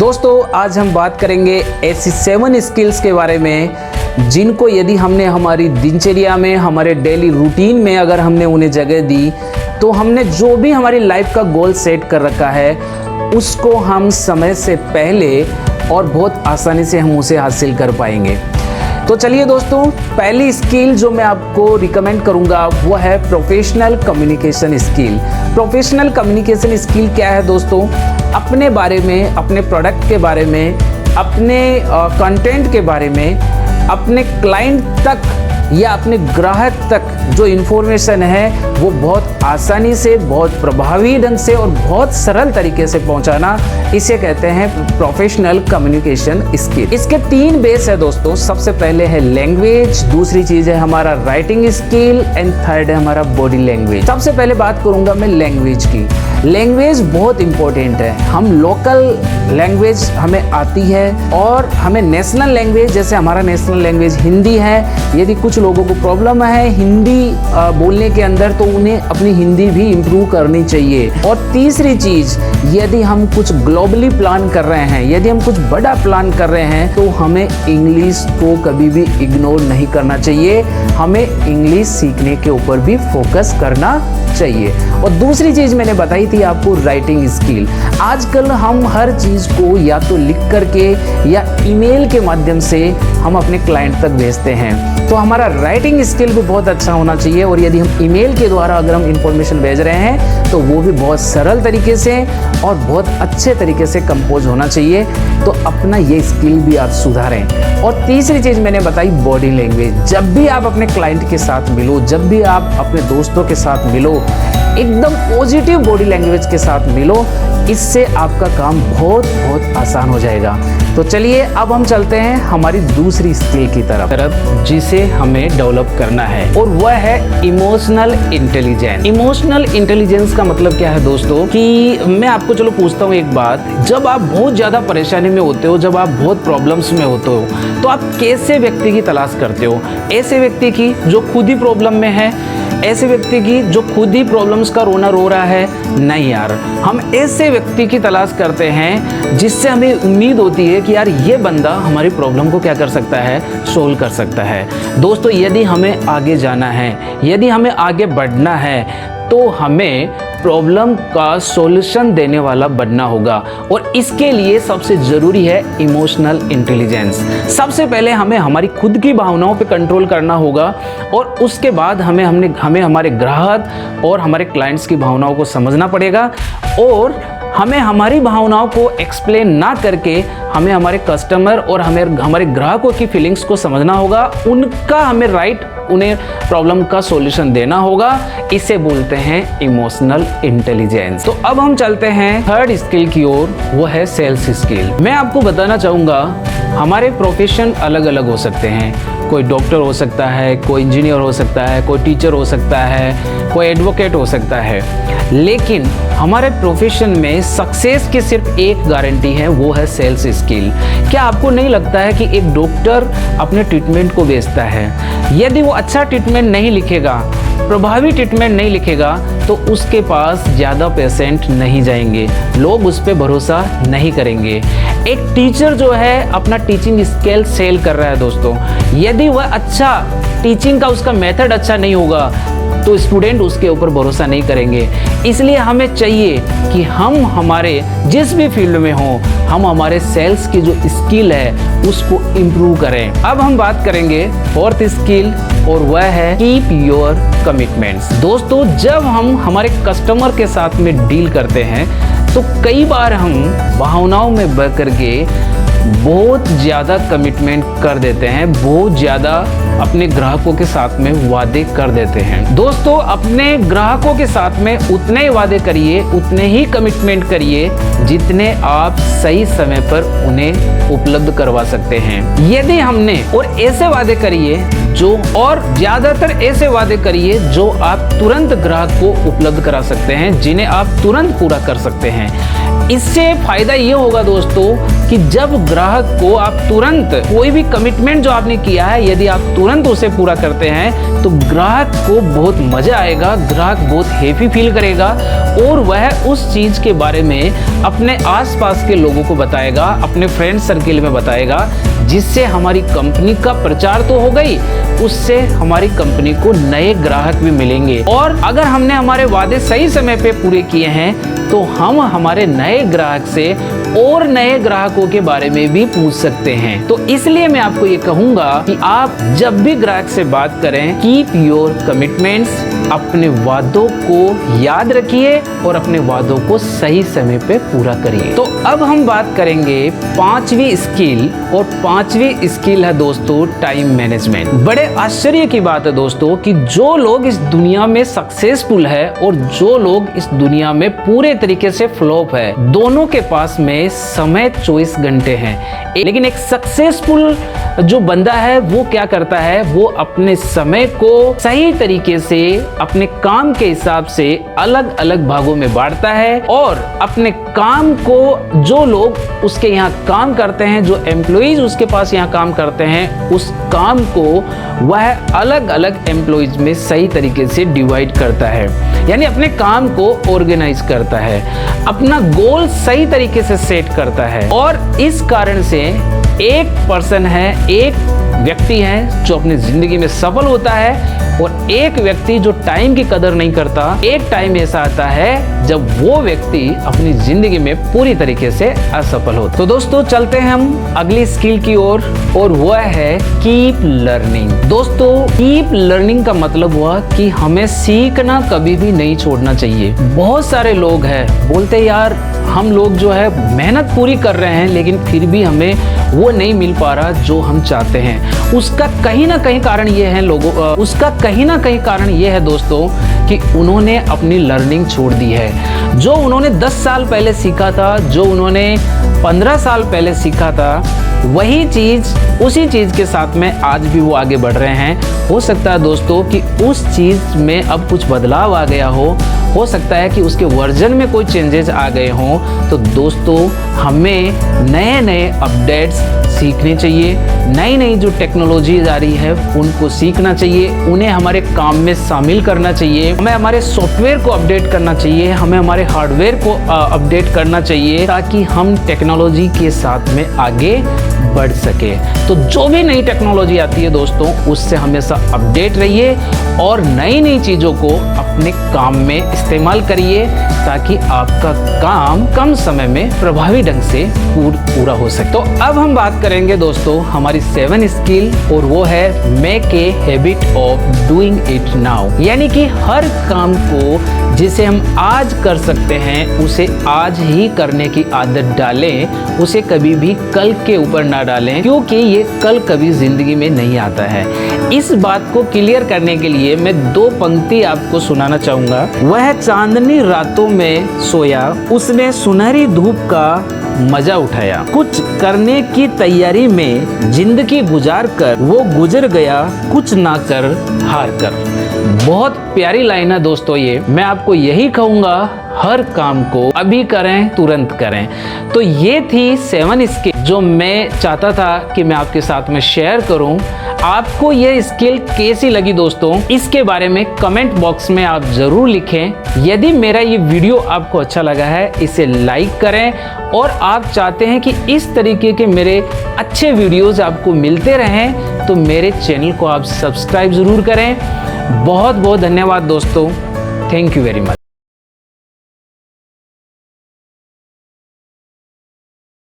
दोस्तों आज हम बात करेंगे ऐसी 7 स्किल्स के बारे में जिनको यदि हमने हमारी दिनचर्या में, हमारे डेली रूटीन में अगर हमने उन्हें जगह दी तो हमने जो भी हमारी लाइफ का गोल सेट कर रखा है उसको हम समय से पहले और बहुत आसानी से हम उसे हासिल कर पाएंगे। तो चलिए दोस्तों, पहली स्किल जो मैं आपको रिकमेंड करूंगा वो है professional communication skill. Professional communication skill क्या है दोस्तों? अपने बारे में, अपने प्रोडक्ट के बारे में, अपने कंटेंट के बारे में, अपने क्लाइंट तक या अपने ग्राहक तक जो इन्फॉर्मेशन है वो बहुत आसानी से, बहुत प्रभावी ढंग से और बहुत सरल तरीके से पहुंचाना, इसे कहते हैं प्रोफेशनल कम्युनिकेशन स्किल। इसके 3 बेस है दोस्तों। सबसे पहले है लैंग्वेज, दूसरी चीज है हमारा राइटिंग स्किल एंड थर्ड है हमारा बॉडी लैंग्वेज। सबसे पहले बात करूंगा मैं लैंग्वेज की। लैंग्वेज बहुत इंपॉर्टेंट है। हम लोकल लैंग्वेज हमें आती है और हमें नेशनल लैंग्वेज, जैसे हमारा नेशनल लैंग्वेज हिंदी है, यदि कुछ लोगों को प्रॉब्लम है हिंदी बोलने के अंदर तो उन्हें अपनी हिंदी भी इम्प्रूव करनी चाहिए। और तीसरी चीज, यदि हम कुछ ग्लोबली प्लान कर रहे हैं, यदि हम कुछ बड़ा प्लान कर रहे हैं तो हमें इंग्लिश को कभी भी इग्नोर नहीं करना चाहिए। हमें इंग्लिश सीखने के ऊपर भी फोकस करना चाहिए। और दूसरी चीज मैंने बताई थी आपको राइटिंग स्किल। आजकल हम हर चीज को या तो लिख करके या ईमेल के माध्यम से हम अपने क्लाइंट तक भेजते हैं, तो हमारा राइटिंग स्किल भी बहुत अच्छा होना चाहिए। और यदि हम ईमेल के द्वारा अगर हम इंफॉर्मेशन भेज रहे हैं तो वो भी बहुत सरल तरीके से और बहुत अच्छे तरीके से कंपोज होना चाहिए। तो अपना ये स्किल भी आप सुधारें। और तीसरी चीज मैंने बताई बॉडी लैंग्वेज। जब भी आप अपने क्लाइंट के साथ मिलो, जब भी आप अपने दोस्तों के साथ मिलो, एकदम पॉजिटिव बॉडी लैंग्वेज के साथ मिलो। इससे आपका काम बहुत आसान हो जाएगा। तो चलिए अब हम चलते हैं हमारी दूसरी स्किल की तरफ जिसे हमें डेवलप करना है, और वह है इमोशनल इंटेलिजेंस। इमोशनल इंटेलिजेंस का मतलब क्या है दोस्तों कि मैं आपको चलो पूछता हूँ एक बात। जब आप बहुत ज़्यादा परेशानी में होते हो, जब आप बहुत प्रॉब्लम्स में होते हो, तो आप कैसे व्यक्ति की तलाश करते हो? ऐसे व्यक्ति की जो खुद ही प्रॉब्लम में है, ऐसे व्यक्ति की जो खुद ही प्रॉब्लम्स का रोना रो रहा है? नहीं यार, हम ऐसे व्यक्ति की तलाश करते हैं जिससे हमें उम्मीद होती है कि यार ये बंदा हमारी प्रॉब्लम को क्या कर सकता है, सोल्व कर सकता है। दोस्तों यदि हमें आगे जाना है, यदि हमें आगे बढ़ना है, तो हमें प्रॉब्लम का सॉल्यूशन देने वाला बनना होगा। और इसके लिए सबसे ज़रूरी है इमोशनल इंटेलिजेंस। सबसे पहले हमें हमारी खुद की भावनाओं पे कंट्रोल करना होगा और उसके बाद हमें हमारे ग्राहक और हमारे क्लाइंट्स की भावनाओं को समझना पड़ेगा। और हमें हमारी भावनाओं को एक्सप्लेन ना करके हमें हमारे कस्टमर और हमारे ग्राहकों की फीलिंग्स को समझना होगा। उनका हमें उन्हें प्रॉब्लम का सॉल्यूशन देना होगा। इसे बोलते हैं इमोशनल इंटेलिजेंस। तो अब हम चलते हैं थर्ड स्किल की ओर, वो है सेल्स स्किल। मैं आपको बताना चाहूँगा हमारे प्रोफेशन अलग अलग हो सकते हैं। कोई डॉक्टर हो सकता है, कोई इंजीनियर हो सकता है, कोई टीचर हो सकता है, कोई एडवोकेट हो सकता है। लेकिन हमारे प्रोफेशन में सक्सेस की सिर्फ एक गारंटी है, वो है सेल्स स्किल। क्या आपको नहीं लगता है कि एक डॉक्टर अपने ट्रीटमेंट को बेचता है? यदि वो अच्छा ट्रीटमेंट नहीं लिखेगा, प्रभावी ट्रीटमेंट नहीं लिखेगा, तो उसके पास ज़्यादा पेशेंट नहीं जाएंगे, लोग उस पर भरोसा नहीं करेंगे। एक टीचर जो है अपना टीचिंग स्किल सेल कर रहा है दोस्तों, यदि वह अच्छा टीचिंग का उसका मेथड अच्छा नहीं होगा तो स्टूडेंट उसके ऊपर भरोसा नहीं करेंगे। इसलिए हमें चाहिए कि हम हमारे जिस भी फील्ड में हों, हम हमारे सेल्स की जो स्किल है उसको इम्प्रूव करें। अब हम बात करेंगे फोर्थ स्किल, और वह है कीप योर कमिटमेंट्स। दोस्तों जब हम हमारे कस्टमर के साथ में डील करते हैं तो कई बार हम भावनाओं में बह करके बहुत ज़्यादा कमिटमेंट कर देते हैं, बहुत ज़्यादा अपने ग्राहकों के साथ में वादे कर देते हैं। दोस्तों अपने ग्राहकों के साथ में उतने ही वादे करिए, उतने ही कमिटमेंट करिए जितने आप सही समय पर उन्हें उपलब्ध करवा सकते हैं। यदि हमने और ऐसे वादे करिए जो, और ज़्यादातर ऐसे वादे करिए जो आप तुरंत ग्राहक को उपलब्ध करा सकते हैं, जिन्हें आप तुरंत पूरा कर सकते हैं। इससे फायदा ये होगा दोस्तों कि जब ग्राहक को आप तुरंत कोई भी कमिटमेंट जो आपने किया है, यदि आप तुरंत उसे पूरा करते हैं तो ग्राहक को बहुत मजा आएगा, ग्राहक बहुत हैप्पी फील करेगा और वह उस चीज के बारे में अपने आसपास के लोगों को बताएगा, अपने फ्रेंड सर्किल में बताएगा, जिससे हमारी कंपनी का प्रचार तो हो गई, उससे हमारी कंपनी को नए ग्राहक भी मिलेंगे। और अगर हमने हमारे वादे सही समय पे पूरे किए हैं तो हम हमारे नए ग्राहक से और नए ग्राहकों के बारे में भी पूछ सकते हैं। तो इसलिए मैं आपको ये कहूंगा कि आप जब भी ग्राहक से बात करें, कीप योर कमिटमेंट्स, अपने वादों को याद रखिए और अपने वादों को सही समय पे पूरा करिए। तो अब हम बात करेंगे पांचवी स्किल, और पांचवी स्किल है दोस्तों टाइम मैनेजमेंट। बड़े आश्चर्य की बात है दोस्तों कि जो लोग इस दुनिया में सक्सेसफुल है और जो लोग इस दुनिया में पूरे तरीके से फ्लॉप है, दोनों के पास में समय 24 घंटे हैं। लेकिन एक सक्सेसफुल जो बंदा है वो क्या करता है, वो अपने समय को सही तरीके से अपने काम के हिसाब से अलग अलग भागों में बांटता है और अपने काम को, जो लोग उसके यहाँ काम करते हैं, जो एम्प्लॉइज उसके पास यहाँ काम करते हैं, उस काम को वह अलग अलग एम्प्लॉइज में सही तरीके से डिवाइड करता है, यानी अपने काम को ऑर्गेनाइज करता है, अपना गोल सही तरीके से सेट करता है। और इस कारण से एक पर्सन है, एक व्यक्ति है जो अपनी जिंदगी में सफल होता है, और एक व्यक्ति जो टाइम की कदर नहीं करता। एक टाइम ऐसा आता है जब वो व्यक्ति अपनी जिंदगी में पूरी तरीके से असफल होता है। तो दोस्तों चलते हैं हम अगली स्किल की ओर, और वह है कीप लर्निंग। दोस्तों कीप लर्निंग का मतलब हुआ कि हमें सीखना कभी भी नहीं छोड़ना चाहिए। बहुत सारे लोग हैं बोलते यार हम लोग जो है मेहनत पूरी कर रहे हैं लेकिन फिर भी हमें वो नहीं मिल पा रहा जो हम चाहते हैं। उसका कहीं ना कहीं कारण ये है दोस्तों कि उन्होंने अपनी लर्निंग छोड़ दी है। जो उन्होंने 10 साल पहले सीखा था, जो उन्होंने 15 साल पहले सीखा था, वही चीज उसी चीज के साथ में आज भी वो आगे बढ़ रहे हैं। हो सकता है दोस्तों कि उस चीज में अब कुछ बदलाव आ गया हो सकता है कि उसके वर्जन में कोई चेंजेस आ गए हों। तो दोस्तों हमें नए नए अपडेट्स सीखने चाहिए, नई नई जो टेक्नोलॉजीज आ रही है उनको सीखना चाहिए, उन्हें हमारे काम में शामिल करना चाहिए, हमें हमारे सॉफ्टवेयर को अपडेट करना चाहिए, हमें हमारे हार्डवेयर को अपडेट करना चाहिए, ताकि हम टेक्नोलॉजी के साथ में आगे बढ़ सके। तो जो भी नई टेक्नोलॉजी आती है दोस्तों उससे हमेशा अपडेट रहिए और नई नई चीज़ों को अपने काम में इस्तेमाल करिए, ताकि आपका काम कम समय में प्रभावी ढंग से पूरा हो सके। तो अब हम बात करेंगे दोस्तों हमारी 7 स्किल, और वो है make a habit of doing it now. यानी कि हर काम को जिसे हम आज कर सकते हैं उसे आज ही करने की आदत डालें, उसे कभी भी कल के ऊपर ना डालें, क्योंकि ये कल कभी जिंदगी में नहीं आता है। इस बात को क्लियर करने के लिए मैं 2 पंक्ति आपको सुनाना चाहूंगा। वह चांदनी रातों में सोया, उसने सुनहरी धूप का मजा उठाया, कुछ करने की तैयारी में जिंदगी गुजार कर वो गुजर गया, कुछ ना कर हार कर। बहुत प्यारी लाइन है दोस्तों ये। मैं आपको यही कहूंगा, हर काम को अभी करें, तुरंत करें। तो ये थी 7 स्किल जो मैं चाहता था कि मैं आपके साथ में शेयर करूं। आपको ये स्किल कैसी लगी दोस्तों, इसके बारे में कमेंट बॉक्स में आप जरूर लिखें। यदि मेरा ये वीडियो आपको अच्छा लगा है इसे लाइक करें, और आप चाहते हैं कि इस तरीके के मेरे अच्छे वीडियोस आपको मिलते रहें तो मेरे चैनल को आप सब्सक्राइब जरूर करें। बहुत बहुत धन्यवाद दोस्तों, थैंक यू वेरी मच।